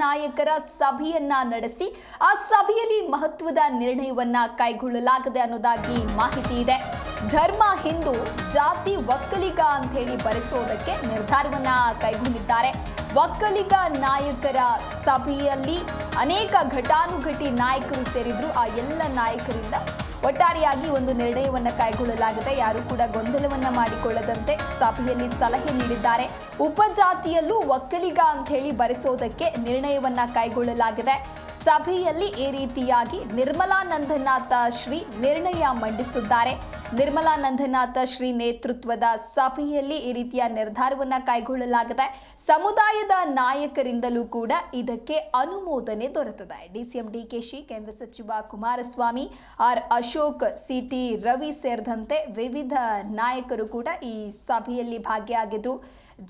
ನಾಯಕರ ಸಭೆಯನ್ನ ನಡೆಸಿ ಆ ಸಭೆಯಲ್ಲಿ ಮಹತ್ವದ ನಿರ್ಣಯವನ್ನ ಕೈಗೊಳ್ಳಲಾಗಿದೆ ಅನ್ನೋದಾಗಿ ಮಾಹಿತಿ ಇದೆ. ಧರ್ಮ ಹಿಂದೂ ಜಾತಿ ಒಕ್ಕಲಿಗ ಅಂತ ಹೇಳಿ ಬರೆಸೋದಕ್ಕೆ ನಿರ್ಧಾರವನ್ನ ಕೈಗೊಂಡಿದ್ದಾರೆ. ಒಕ್ಕಲಿಗ ನಾಯಕರ ಸಭೆಯಲ್ಲಿ ಅನೇಕ ಘಟಾನುಘಟಿ ನಾಯಕರು ಸೇರಿದ್ರು. ಆ ಎಲ್ಲ ನಾಯಕರಿಂದ ಒಟ್ಟಾರೆಯಾಗಿ ಒಂದು ನಿರ್ಣಯವನ್ನ ಕೈಗೊಳ್ಳಲಾಗಿದೆ. ಯಾರು ಕೂಡ ಗೊಂದಲವನ್ನ ಮಾಡಿಕೊಳ್ಳದಂತೆ ಸಭೆಯಲ್ಲಿ ಸಲಹೆ ನೀಡಿದ್ದಾರೆ. ಉಪಜಾತಿಯಲ್ಲೂ ಒಕ್ಕಲಿಗ ಅಂತ ಹೇಳಿ ಬರೆಸೋದಕ್ಕೆ ನಿರ್ಣಯವನ್ನ ಕೈಗೊಳ್ಳಲಾಗಿದೆ. ಸಭೆಯಲ್ಲಿ ಈ ರೀತಿಯಾಗಿ ನಿರ್ಮಲಾನಂದನಾಥ ಶ್ರೀ ನಿರ್ಣಯ ಮಂಡಿಸಿದ್ದಾರೆ. ನಿರ್ಮಲಾನಂದನಾಥ ಶ್ರೀ ನೇತೃತ್ವದ ಸಭೆಯಲ್ಲಿ ಈ ರೀತಿಯ ನಿರ್ಧಾರವನ್ನ ಕೈಗೊಳ್ಳಲಾಗಿದೆ. ಸಮುದಾಯದ ನಾಯಕರಿಂದಲೂ ಕೂಡ ಇದಕ್ಕೆ ಅನುಮೋದನೆ ದೊರೆತಿದೆ. ಡಿಸಿಎಂ ಡಿಕೆಶಿ, ಕೇಂದ್ರ ಸಚಿವ ಕುಮಾರಸ್ವಾಮಿ, ಆರ್ ಅಶೋಕ್, ಸಿಟಿ ರವಿ ಸೇರಿದಂತೆ ವಿವಿಧ ನಾಯಕರು ಕೂಡ ಈ ಸಭೆಯಲ್ಲಿ ಭಾಗಿಯಾಗಿದ್ರು.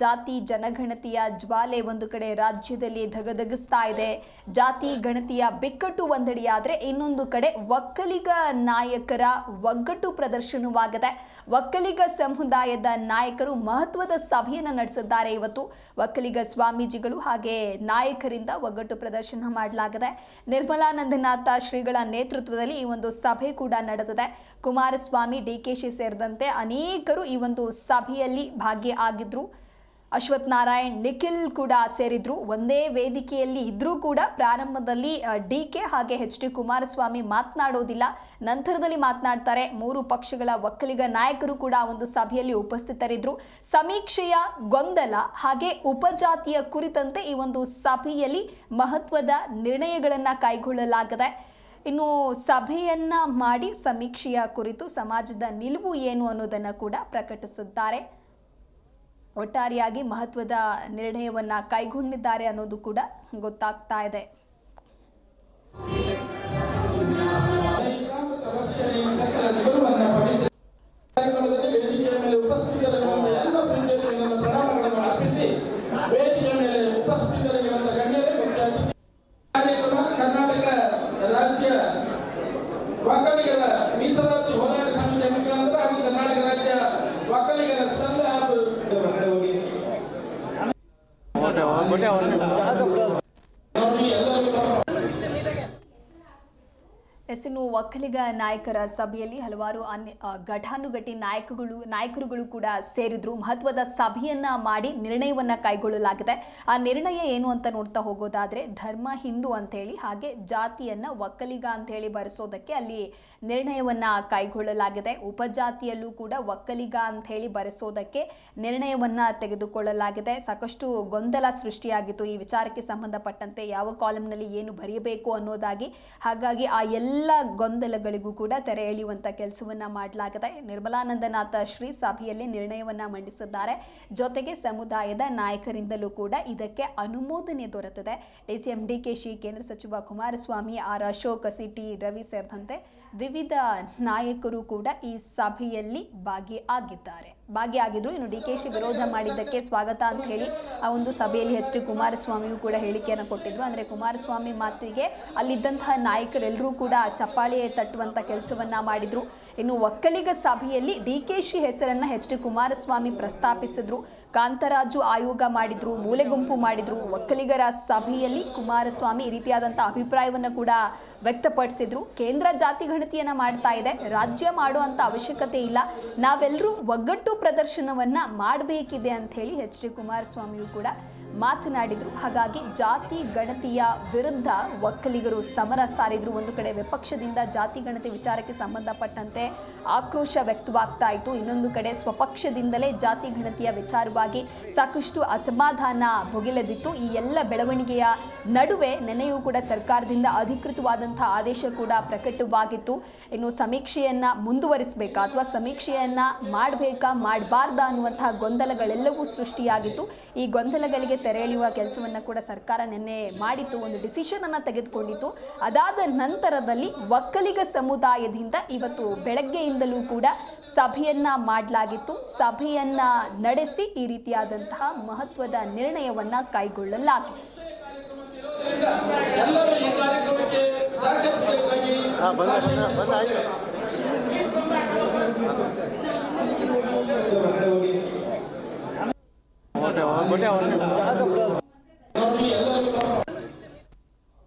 ಜಾತಿ ಜನಗಣತಿಯ ಜ್ವಾಲೆ ಒಂದು ಕಡೆ ರಾಜ್ಯದಲ್ಲಿ ಧಗಧಗಿಸ್ತಾ ಇದೆ. ಜಾತಿ ಗಣತಿಯ ಬಿಕ್ಕಟ್ಟು ಒಂದೆಡೆಯಾದರೆ ಇನ್ನೊಂದು ಕಡೆ ಒಕ್ಕಲಿಗ ನಾಯಕರ ಒಗ್ಗಟ್ಟು ಪ್ರದರ್ಶನವಾಗಿದೆ. ಒಕ್ಕಲಿಗ ಸಮುದಾಯದ ನಾಯಕರು ಮಹತ್ವದ ಸಭೆಯನ್ನು ನಡೆಸಿದ್ದಾರೆ. ಇವತ್ತು ಒಕ್ಕಲಿಗ ಸ್ವಾಮೀಜಿಗಳು ಹಾಗೆ ನಾಯಕರಿಂದ ಒಗ್ಗಟ್ಟು ಪ್ರದರ್ಶನ ಮಾಡಲಾಗಿದೆ. ನಿರ್ಮಲಾನಂದನಾಥ ಶ್ರೀಗಳ ನೇತೃತ್ವದಲ್ಲಿ ಈ ಒಂದು ಸಭೆ ಕೂಡ ನಡೆದಿದೆ. ಕುಮಾರಸ್ವಾಮಿ, ಡಿಕೆಶಿ ಸೇರಿದಂತೆ ಅನೇಕರು ಈ ಒಂದು ಸಭೆಯಲ್ಲಿ ಭಾಗಿಯಾಗಿದ್ರು. ಅಶ್ವಥ್ ನಾರಾಯಣ್, ನಿಖಿಲ್ ಕೂಡ ಸೇರಿದ್ರು. ಒಂದೇ ವೇದಿಕೆಯಲ್ಲಿ ಇದ್ರೂ ಕೂಡ ಪ್ರಾರಂಭದಲ್ಲಿ ಡಿಕೆ ಹಾಗೆ ಡಿ ಕುಮಾರಸ್ವಾಮಿ ಮಾತನಾಡೋದಿಲ್ಲ, ನಂತರದಲ್ಲಿ ಮಾತನಾಡ್ತಾರೆ. ಮೂರು ಪಕ್ಷಗಳ ಒಕ್ಕಲಿಗ ನಾಯಕರು ಕೂಡ ಒಂದು ಸಭೆಯಲ್ಲಿ ಉಪಸ್ಥಿತರಿದ್ರು. ಸಮೀಕ್ಷೆಯ ಗೊಂದಲ ಹಾಗೆ ಉಪಜಾತಿಯ ಕುರಿತಂತೆ ಈ ಒಂದು ಸಭೆಯಲ್ಲಿ ಮಹತ್ವದ ನಿರ್ಣಯಗಳನ್ನು ಕೈಗೊಳ್ಳಲಾಗಿದೆ. ಇನ್ನು ಸಭೆಯನ್ನ ಮಾಡಿ ಸಮೀಕ್ಷೆಯ ಕುರಿತು ಸಮಾಜದ ನಿಲುವು ಏನು ಅನ್ನೋದನ್ನು ಕೂಡ ಪ್ರಕಟಿಸಿದ್ದಾರೆ. ಒಟ್ಟಾರೆಯಾಗಿ ಮಹತ್ವದ ನಿರ್ಣಯವನ್ನ ಕೈಗೊಂಡಿದ್ದಾರೆ ಅನ್ನೋದು ಕೂಡ ಗೊತ್ತಾಗ್ತಾ ಇದೆ. ಇನ್ನು ಒಕ್ಕಲಿಗ ನಾಯಕರ ಸಭೆಯಲ್ಲಿ ಹಲವಾರು ಘಟಾನುಘಟಿ ನಾಯಕರುಗಳು ಕೂಡ ಸೇರಿದ್ರು. ಮಹತ್ವದ ಸಭೆಯನ್ನ ಮಾಡಿ ನಿರ್ಣಯವನ್ನ ಕೈಗೊಳ್ಳಲಾಗಿದೆ. ಆ ನಿರ್ಣಯ ಏನು ಅಂತ ನೋಡ್ತಾ ಹೋಗೋದಾದ್ರೆ ಧರ್ಮ ಹಿಂದೂ ಅಂತ ಹೇಳಿ ಹಾಗೆ ಜಾತಿಯನ್ನ ಒಕ್ಕಲಿಗ ಅಂತ ಹೇಳಿ ಬರೆಸೋದಕ್ಕೆ ಅಲ್ಲಿ ನಿರ್ಣಯವನ್ನ ಕೈಗೊಳ್ಳಲಾಗಿದೆ. ಉಪಜಾತಿಯಲ್ಲೂ ಕೂಡ ಒಕ್ಕಲಿಗ ಅಂತ ಹೇಳಿ ಬರೆಸೋದಕ್ಕೆ ನಿರ್ಣಯವನ್ನ ತೆಗೆದುಕೊಳ್ಳಲಾಗಿದೆ. ಸಾಕಷ್ಟು ಗೊಂದಲ ಸೃಷ್ಟಿಯಾಗಿತ್ತು ಈ ವಿಚಾರಕ್ಕೆ ಸಂಬಂಧಪಟ್ಟಂತೆ, ಯಾವ ಕಾಲಂನಲ್ಲಿ ಏನು ಬರೆಯಬೇಕು ಅನ್ನೋದಾಗಿ. ಹಾಗಾಗಿ ಆ ಎಲ್ಲ ಗೊಂದಲಗಳಿಗೂ ಕೂಡ ತೆರೆ ಎಳೆಯುವಂತ ಕೆಲಸವನ್ನ ಮಾಡಲಾಗಿದೆ. ನಿರ್ಮಲಾನಂದನಾಥ ಶ್ರೀ ಸಭೆಯಲ್ಲಿ ನಿರ್ಣಯವನ್ನ ಮಂಡಿಸಿದ್ದಾರೆ. ಜೊತೆಗೆ ಸಮುದಾಯದ ನಾಯಕರಿಂದಲೂ ಕೂಡ ಇದಕ್ಕೆ ಅನುಮೋದನೆ ದೊರೆತಿದೆ. ಡಿಸಿಎಂ ಡಿಕೆಶಿ, ಕೇಂದ್ರ ಸಚಿವ ಕುಮಾರಸ್ವಾಮಿ, ಆರ್ ಅಶೋಕ್, ಸಿಟಿ ರವಿ ಸೇರಿದಂತೆ ವಿವಿಧ ನಾಯಕರು ಕೂಡ ಈ ಸಭೆಯಲ್ಲಿ ಭಾಗಿಯಾಗಿದ್ರು. ಇನ್ನು ಡಿಕೆಶಿ ವಿರೋಧ ಮಾಡಿದ್ದಕ್ಕೆ ಸ್ವಾಗತ ಅಂತ ಹೇಳಿ ಆ ಒಂದು ಸಭೆಯಲ್ಲಿ ಡಿ ಕುಮಾರಸ್ವಾಮಿಯು ಕೂಡ ಹೇಳಿಕೆಯನ್ನು ಕೊಟ್ಟಿದ್ರು. ಅಂದರೆ ಕುಮಾರಸ್ವಾಮಿ ಮಾತಿಗೆ ಅಲ್ಲಿದ್ದಂತಹ ನಾಯಕರೆಲ್ಲರೂ ಕೂಡ ಚಪ್ಪಾಳೆ ತಟ್ಟುವಂಥ ಕೆಲಸವನ್ನ ಮಾಡಿದ್ರು. ಇನ್ನು ಒಕ್ಕಲಿಗ ಸಭೆಯಲ್ಲಿ ಡಿಕೆಶಿ ಹೆಸರನ್ನ ಡಿ ಕುಮಾರಸ್ವಾಮಿ ಪ್ರಸ್ತಾಪಿಸಿದ್ರು. ಕಾಂತರಾಜು ಆಯೋಗ ಮಾಡಿದ್ರು, ಮೂಲೆಗುಂಪು ಮಾಡಿದ್ರು. ಒಕ್ಕಲಿಗರ ಸಭೆಯಲ್ಲಿ ಕುಮಾರಸ್ವಾಮಿ ಈ ರೀತಿಯಾದಂಥ ಅಭಿಪ್ರಾಯವನ್ನು ಕೂಡ ವ್ಯಕ್ತಪಡಿಸಿದ್ರು. ಕೇಂದ್ರ ಜಾತಿ ಗಣತಿಯನ್ನ ಮಾಡ್ತಾ ಇದೆ, ರಾಜ್ಯ ಮಾಡುವಂಥ ಅವಶ್ಯಕತೆ ಇಲ್ಲ, ನಾವೆಲ್ಲರೂ ಒಗ್ಗಟ್ಟು ಪ್ರದರ್ಶನವನ್ನ ಮಾಡಬೇಕಿದೆ ಅಂತ ಹೇಳಿ ಡಿ ಕುಮಾರಸ್ವಾಮಿಯು ಕೂಡ ಮಾತನಾಡಿದ್ರು. ಹಾಗಾಗಿ ಜಾತಿ ಗಣತಿಯ ವಿರುದ್ಧ ಒಕ್ಕಲಿಗರು ಸಮರ ಸಾರಿದ್ರು. ಒಂದು ಕಡೆ ವಿಪಕ್ಷದಿಂದ ಜಾತಿ ಗಣತಿ ವಿಚಾರಕ್ಕೆ ಸಂಬಂಧಪಟ್ಟಂತೆ ಆಕ್ರೋಶ ವ್ಯಕ್ತವಾಗ್ತಾ ಇತ್ತು, ಇನ್ನೊಂದು ಕಡೆ ಸ್ವಪಕ್ಷದಿಂದಲೇ ಜಾತಿ ಗಣತಿಯ ವಿಚಾರವಾಗಿ ಸಾಕಷ್ಟು ಅಸಮಾಧಾನ ಭುಗಿಲೆದಿತ್ತು. ಈ ಎಲ್ಲ ಬೆಳವಣಿಗೆಯ ನಡುವೆ ನೆನೆಯೂ ಕೂಡ ಸರ್ಕಾರದಿಂದ ಅಧಿಕೃತವಾದಂತಹ ಆದೇಶ ಕೂಡ ಪ್ರಕಟವಾಗಿತ್ತು. ಇನ್ನು ಸಮೀಕ್ಷೆಯನ್ನ ಮುಂದುವರಿಸಬೇಕಾ ಅಥವಾ ಸಮೀಕ್ಷೆಯನ್ನ ಮಾಡಬೇಕಾ ಮಾಡಬಾರ್ದಾ ಅನ್ನುವಂತಹ ಗೊಂದಲಗಳೆಲ್ಲವೂ ಸೃಷ್ಟಿಯಾಗಿತ್ತು. ಈ ಗೊಂದಲಗಳಿಗೆ ತೆರೆ ಎಳೆಯುವ ಕೆಲಸವನ್ನು ಕೂಡ ಸರ್ಕಾರ ನಿನ್ನೆ ಮಾಡಿತ್ತು, ಒಂದು ಡಿಸಿಷನ್ ಅನ್ನು ತೆಗೆದುಕೊಂಡಿತ್ತು. ಅದಾದ ನಂತರದಲ್ಲಿ ಒಕ್ಕಲಿಗ ಸಮುದಾಯದಿಂದ ಇವತ್ತು ಬೆಳಗ್ಗೆಯಿಂದಲೂ ಕೂಡ ಸಭೆಯನ್ನ ಮಾಡಲಾಗಿತ್ತು. ಸಭೆಯನ್ನ ನಡೆಸಿ ಈ ರೀತಿಯಾದಂತಹ ಮಹತ್ವದ ನಿರ್ಣಯವನ್ನ ಕೈಗೊಳ್ಳಲಾಗಿದೆ. What